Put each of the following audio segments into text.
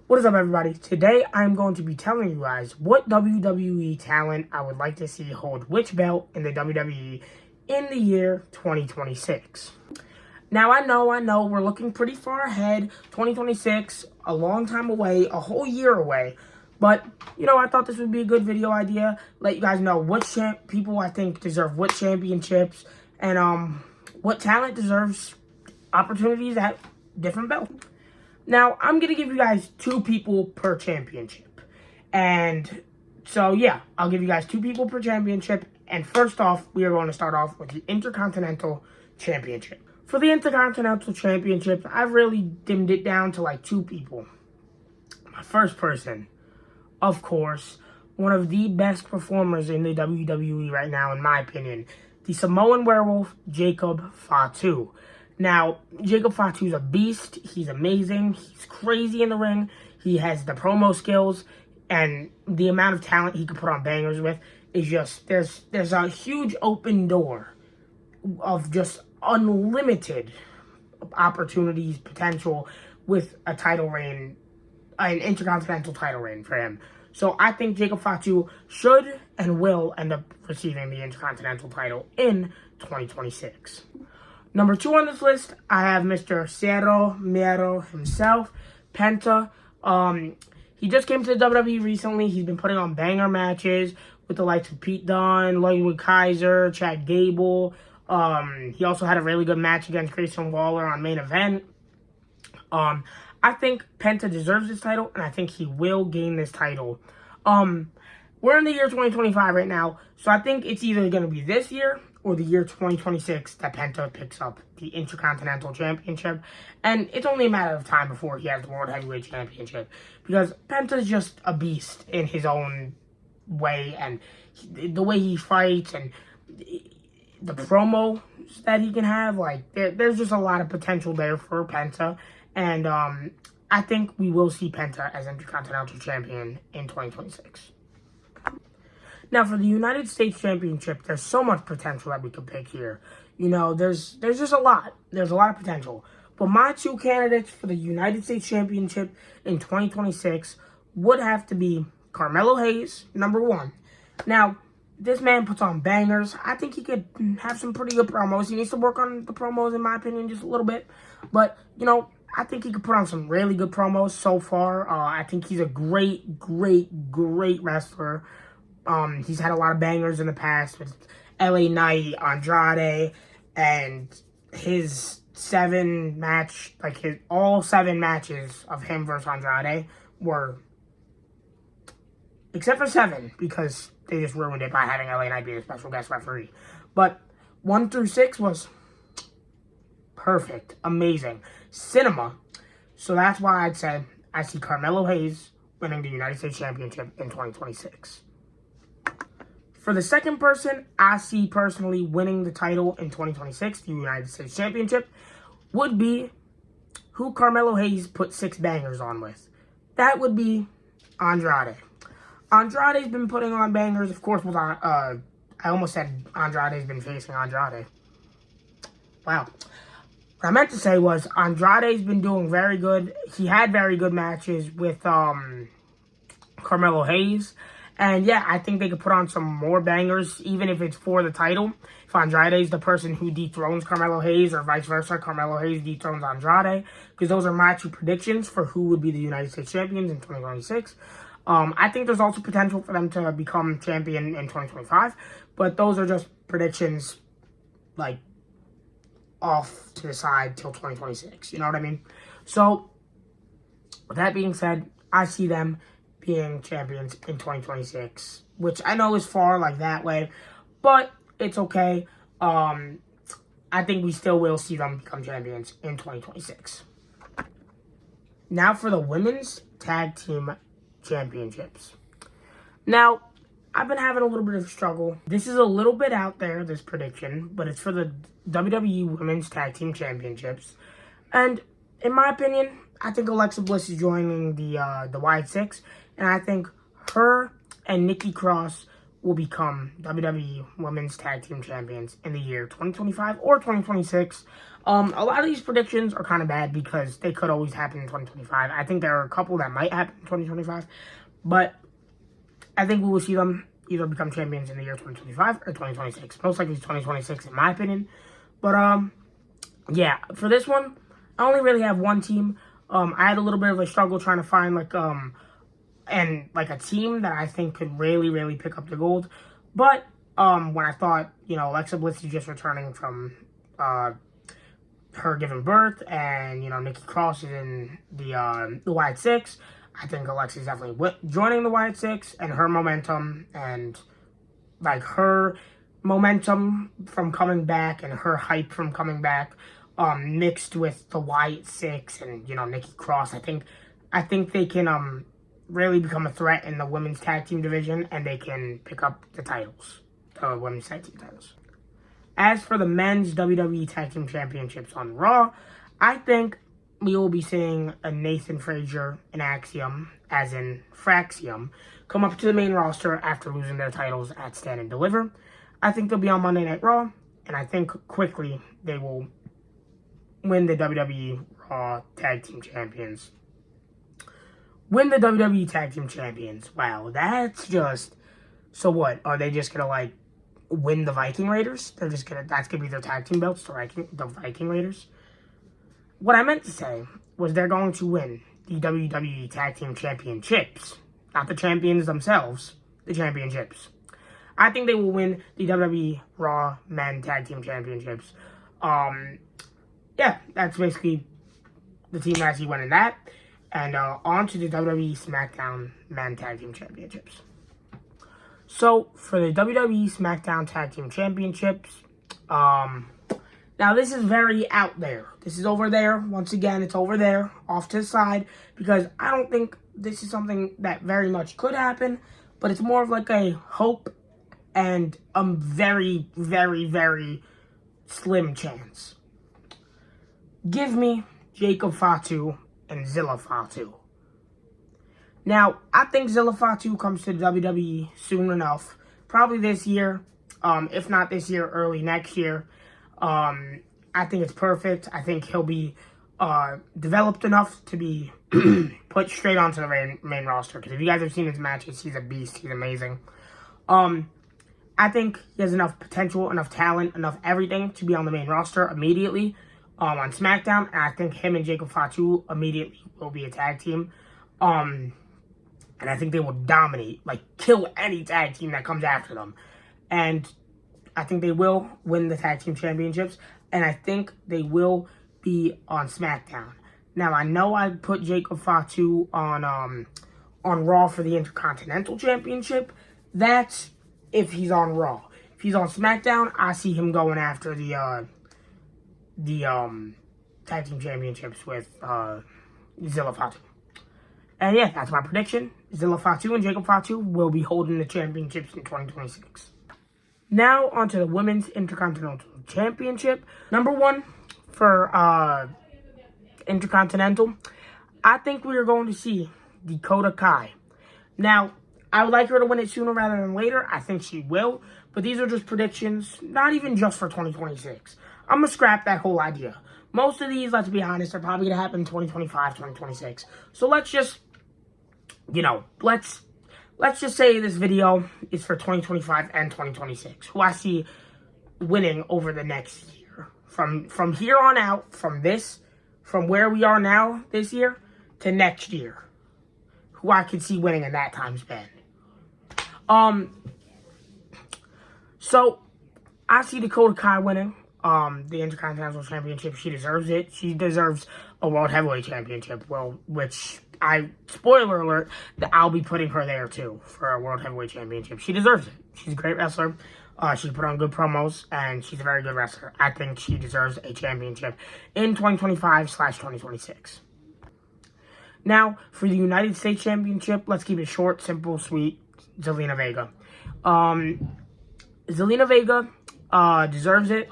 What is up, everybody? Today, I'm going to be telling you guys what WWE talent I would like to see hold which belt in the WWE in the year 2026. Now, I know, we're looking pretty far ahead. 2026, a long time away, a whole year away. But, I thought this would be a good video idea. Let you guys know what people I think deserve what championships and what talent deserves opportunities at different belts. Now, I'm going to give you guys 2 people per championship. And so, yeah, I'll give you guys 2 people per championship. And first off, we are going to start off with the Intercontinental Championship. For the Intercontinental Championship, I've really dimmed it down to like 2 people. My first person, of course, one of the best performers in the WWE right now, in my opinion, the Samoan Werewolf, Jacob Fatu. Now, Jacob Fatu is a beast. He's amazing. He's crazy in the ring. He has the promo skills, and the amount of talent he can put on bangers with is just, there's a huge open door of just unlimited opportunities, potential with a title reign, an Intercontinental title reign for him. So I think Jacob Fatu should and will end up receiving the Intercontinental title in 2026. Number 2 on this list, I have Mr. Cero Miedo himself, Penta. He just came to the WWE recently. He's been putting on banger matches with the likes of Pete Dunne, Ludwig Kaiser, Chad Gable. He also had a really good match against Grayson Waller on main event. I think Penta deserves this title, and I think he will gain this title. We're in the year 2025 right now, so I think it's either going to be this year or the year 2026 that Penta picks up the Intercontinental Championship. And it's only a matter of time before he has the World Heavyweight Championship, because Penta's just a beast in his own way, and the way he fights and the promos that he can have, like, there's just a lot of potential there for Penta. And I think we will see Penta as Intercontinental Champion in 2026. Now, for the United States Championship, there's so much potential that we could pick here. There's just a lot. There's a lot of potential. But my 2 candidates for the United States Championship in 2026 would have to be Carmelo Hayes, number 1. Now, this man puts on bangers. I think he could have some pretty good promos. He needs to work on the promos, in my opinion, just a little bit. But, I think he could put on some really good promos so far. I think he's a great wrestler. He's had a lot of bangers in the past with LA Knight, Andrade, and his all 7 matches of him versus Andrade were, except for 7, because they just ruined it by having LA Knight be a special guest referee. But 1 through 6 was perfect, amazing, cinema. So that's why I'd say I see Carmelo Hayes winning the United States Championship in 2026. For the second person I see personally winning the title in 2026, the United States Championship, would be who Carmelo Hayes put 6 bangers on with. That would be Andrade. Andrade's been putting on bangers, of course, with I almost said Andrade's been facing Andrade. Wow. What I meant to say was Andrade's been doing very good. He had very good matches with Carmelo Hayes. And yeah, I think they could put on some more bangers, even if it's for the title. If Andrade's the person who dethrones Carmelo Hayes, or vice versa, Carmelo Hayes dethrones Andrade. Because those are my 2 predictions for who would be the United States champions in 2026. I think there's also potential for them to become champion in 2025. But those are just predictions, like, off to the side till 2026. You know what I mean? So, with that being said, I see them being champions in 2026, which I know is far, like, that way, but it's okay. I think we still will see them become champions in 2026. Now for the Women's Tag Team Championships. Now, I've been having a little bit of struggle. This is a little bit out there, this prediction, but it's for the WWE Women's Tag Team Championships. And in my opinion, I think Alexa Bliss is joining the Wyatt Six, and I think her and Nikki Cross will become WWE Women's Tag Team Champions in the year 2025 or 2026. A lot of these predictions are kind of bad because they could always happen in 2025. I think there are a couple that might happen in 2025, but I think we will see them either become champions in the year 2025 or 2026. Most likely 2026 in my opinion. But, yeah, for this one, I only really have one team. I had a little bit of a struggle trying to find, a team that I think could really, really pick up the gold. But, when I thought, Alexa Bliss is just returning from, her giving birth, and, Nikki Cross is in the Wyatt Six, I think Alexa's definitely joining the Wyatt Six, and her momentum, and, her momentum from coming back, and her hype from coming back, mixed with the Wyatt Six, and, Nikki Cross, I think they can, really become a threat in the women's tag team division, and they can pick up the titles, the women's tag team titles. As for the men's WWE Tag Team Championships on Raw, I think we will be seeing a Nathan Frazier and Axiom, as in Fraxium, come up to the main roster after losing their titles at Stand and Deliver. I think they'll be on Monday Night Raw, and I think quickly they will win the WWE Raw Tag Team Champions. Win the WWE Tag Team Champions. Wow, that's just... So what? Are they just gonna, win the Viking Raiders? That's gonna be their tag team belts, the Viking Raiders? What I meant to say was they're going to win the WWE Tag Team Championships. Not the champions themselves, the championships. I think they will win the WWE Raw Men Tag Team Championships. Yeah, that's basically the team that I see winning that. And on to the WWE SmackDown Men Tag Team Championships. So, for the WWE SmackDown Tag Team Championships, now this is very out there. This is over there. Once again, it's over there, off to the side, because I don't think this is something that very much could happen, but it's more of a hope and a very, very, very slim chance. Give me Jacob Fatu and Zilla Fatu. Now, I think Zilla Fatu comes to the WWE soon enough. Probably this year. If not this year, early next year. I think it's perfect. I think he'll be developed enough to be put straight onto the main roster. Because if you guys have seen his matches, he's a beast. He's amazing. I think he has enough potential, enough talent, enough everything to be on the main roster immediately on SmackDown. And I think him and Jacob Fatu immediately will be a tag team. And I think they will dominate, kill any tag team that comes after them. And I think they will win the tag team championships. And I think they will be on SmackDown. Now, I know I put Jacob Fatu on Raw for the Intercontinental Championship. That's if he's on Raw. If he's on SmackDown, I see him going after the tag team championships with Zilla Fatu. And yeah, that's my prediction. Zilla Fatu and Jacob Fatu will be holding the championships in 2026. Now, on to the Women's Intercontinental Championship. Number one for Intercontinental, I think we are going to see Dakota Kai. Now, I would like her to win it sooner rather than later. I think she will. But these are just predictions, not even just for 2026. I'm going to scrap that whole idea. Most of these, let's be honest, are probably going to happen in 2025, 2026. So let's just, let's just say this video is for 2025 and 2026. Who I see winning over the next year. From here on out, from where we are now this year to next year. Who I could see winning in that time span. So, I see Dakota Kai winning the Intercontinental Championship. She deserves it. She deserves a World Heavyweight Championship. Well, spoiler alert, that I'll be putting her there too for a World Heavyweight Championship. She deserves it. She's a great wrestler. She put on good promos, and she's a very good wrestler. I think she deserves a championship in 2025/2026. Now, for the United States Championship, let's keep it short, simple, sweet. Zelina Vega. Zelina Vega deserves it.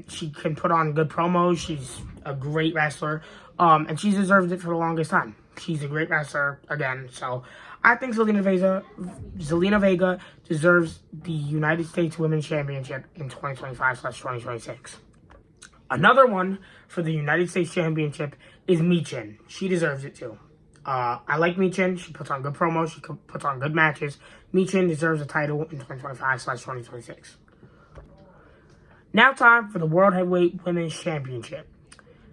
She can put on good promos. She's a great wrestler. And she's deserved it for the longest time. She's a great wrestler again. So I think Zelina Vega deserves the United States Women's Championship in 2025/2026. Another one for the United States Championship is Michin. She deserves it too. I like Michin. She puts on good promos. She puts on good matches. Michin deserves a title in 2025/2026. Now time for the World Heavyweight Women's Championship.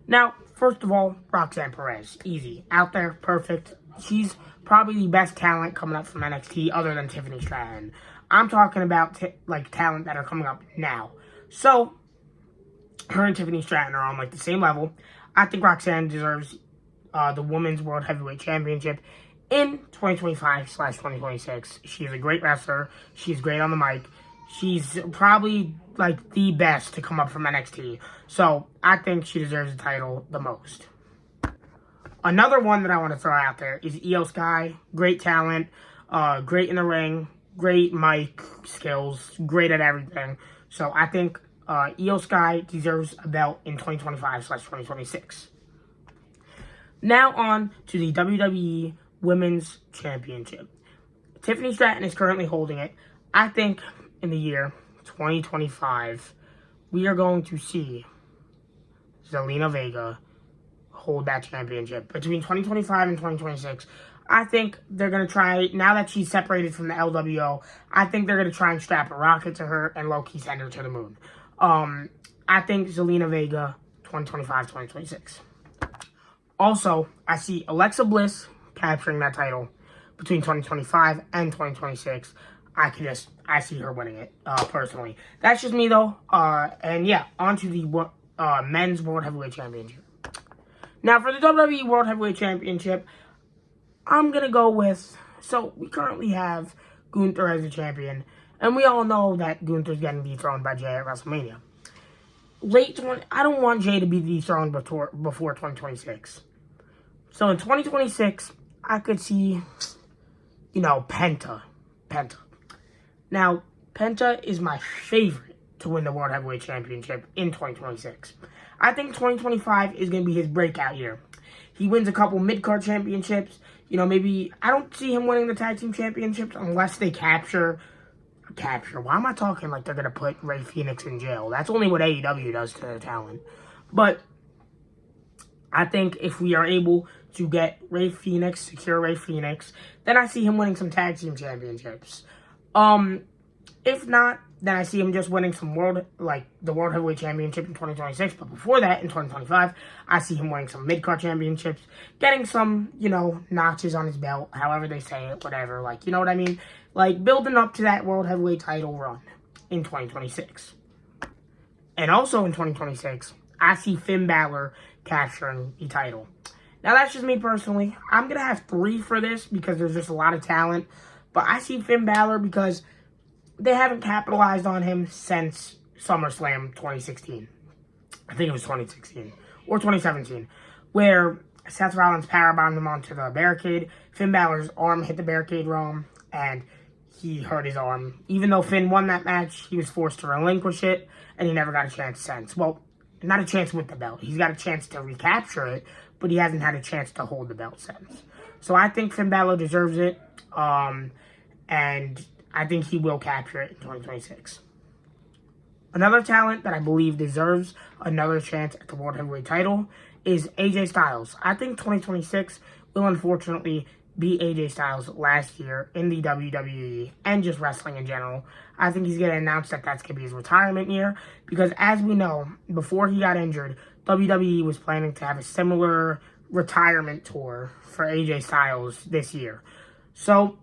Now, first of all, Roxanne Perez. Easy. Out there. Perfect. She's probably the best talent coming up from NXT other than Tiffany Stratton. I'm talking about talent that are coming up now. So, her and Tiffany Stratton are on the same level. I think Roxanne deserves the Women's World Heavyweight Championship in 2025/2026. She's a great wrestler. She's great on the mic. She's probably the best to come up from NXT. So I think she deserves the title the most. Another one that I want to throw out there is Io Sky. Great talent. Great in the ring. Great mic skills. Great at everything. So I think Io Sky deserves a belt in 2025/2026. Now on to the WWE Women's Championship. Tiffany Stratton is currently holding it. I think in the year 2025, we are going to see Zelina Vega hold that championship. Between 2025 and 2026, I think they're going to try, now that she's separated from the LWO, I think they're going to try and strap a rocket to her and low-key send her to the moon. I think Zelina Vega, 2025-2026. Also, I see Alexa Bliss capturing that title between 2025 and 2026. I see her winning it, personally. That's just me, though. And yeah, on to the Men's World Heavyweight Championship. Now, for the WWE World Heavyweight Championship, I'm going to go with... So, we currently have Gunther as the champion. And we all know that Gunther's getting dethroned by Jay at WrestleMania. I don't want Jay to be dethroned before 2026. So, in 2026, I could see, Penta. Now, Penta is my favorite to win the World Heavyweight Championship in 2026. I think 2025 is going to be his breakout year. He wins a couple mid-card championships. Maybe... I don't see him winning the tag team championships unless they capture... Why am I talking like they're going to put Rey Fenix in jail? That's only what AEW does to their talent. But I think if we are able to get secure Rey Fenix, then I see him winning some tag team championships. If not, then I see him just winning the World Heavyweight Championship in 2026. But before that, in 2025, I see him winning some mid-card championships, getting some, notches on his belt, however they say it, whatever. You know what I mean? Building up to that World Heavyweight title run in 2026. And also in 2026, I see Finn Balor capturing the title. Now, that's just me personally. I'm going to have 3 for this because there's just a lot of talent. But I see Finn Balor because they haven't capitalized on him since SummerSlam 2016. I think it was 2016 or 2017, where Seth Rollins powerbombed him onto the barricade. Finn Balor's arm hit the barricade wrong, and he hurt his arm. Even though Finn won that match, he was forced to relinquish it, and he never got a chance since. Well, not a chance with the belt. He's got a chance to recapture it, but he hasn't had a chance to hold the belt since. So I think Finn Balor deserves it, and I think he will capture it in 2026. Another talent that I believe deserves another chance at the World Heavyweight title is AJ Styles. I think 2026 will unfortunately be AJ Styles' last year in the WWE and just wrestling in general. I think he's going to announce that that's going to be his retirement year because, as we know, before he got injured, WWE was planning to have a similar retirement tour for AJ Styles this year. So,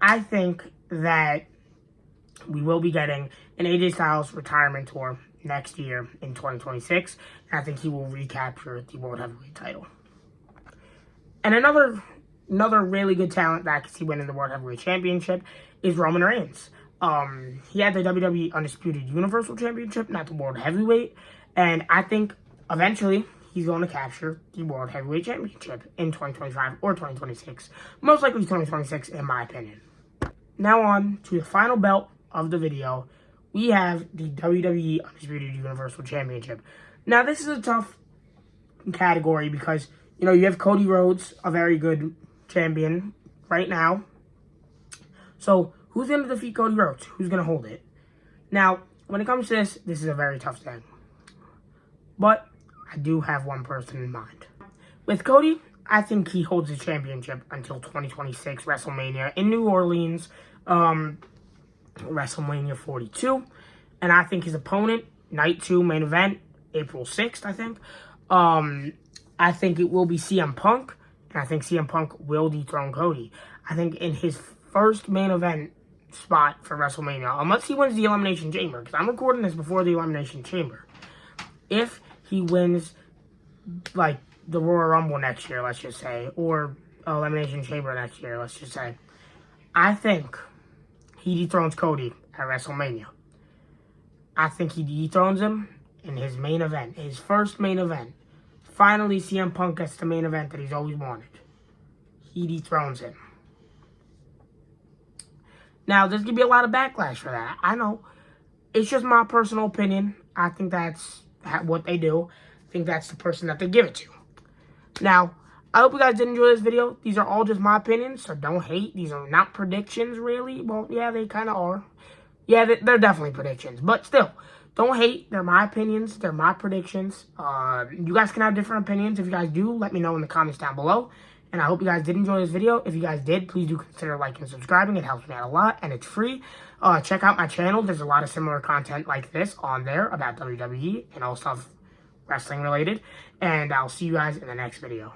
I think that we will be getting an AJ Styles retirement tour next year in 2026, and I think he will recapture the World Heavyweight title. And another really good talent that I can see winning the World Heavyweight Championship is Roman Reigns. He had the WWE Undisputed Universal Championship, not the World Heavyweight, and I think eventually he's going to capture the World Heavyweight Championship in 2025 or 2026. Most likely 2026, in my opinion. Now on to the final belt of the video. We have the WWE Undisputed Universal Championship. Now, this is a tough category because You know, you have Cody Rhodes, a very good champion right now. So, who's going to defeat Cody Rhodes? Who's going to hold it? Now, when it comes to this is a very tough thing. But I do have one person in mind. With Cody, I think he holds the championship until 2026 WrestleMania in New Orleans, WrestleMania 42. And I think his opponent, Night 2 main event, April 6th, I think. I think it will be CM Punk. And I think CM Punk will dethrone Cody. I think in his first main event spot for WrestleMania, unless he wins the Elimination Chamber, because I'm recording this before the Elimination Chamber. If he wins, like, the Royal Rumble next year, let's just say, or Elimination Chamber next year, let's just say, I think he dethrones Cody at WrestleMania. I think he dethrones him in his main event, his first main event. Finally, CM Punk gets the main event that he's always wanted. He dethrones him. Now, there's going to be a lot of backlash for that. I know. It's just my personal opinion. I think that's what they do. I think that's the person that they give it to. Now, I hope you guys did enjoy this video. These are all just my opinions, so don't hate. These are not predictions, really. Well, yeah, they kind of are. Yeah, they're definitely predictions. But still, don't hate. They're my opinions. They're my predictions. You guys can have different opinions. If you guys do, let me know in the comments down below. And I hope you guys did enjoy this video. If you guys did, please do consider liking and subscribing. It helps me out a lot, and it's free. Check out my channel. There's a lot of similar content like this on there about WWE and all stuff wrestling related. And I'll see you guys in the next video.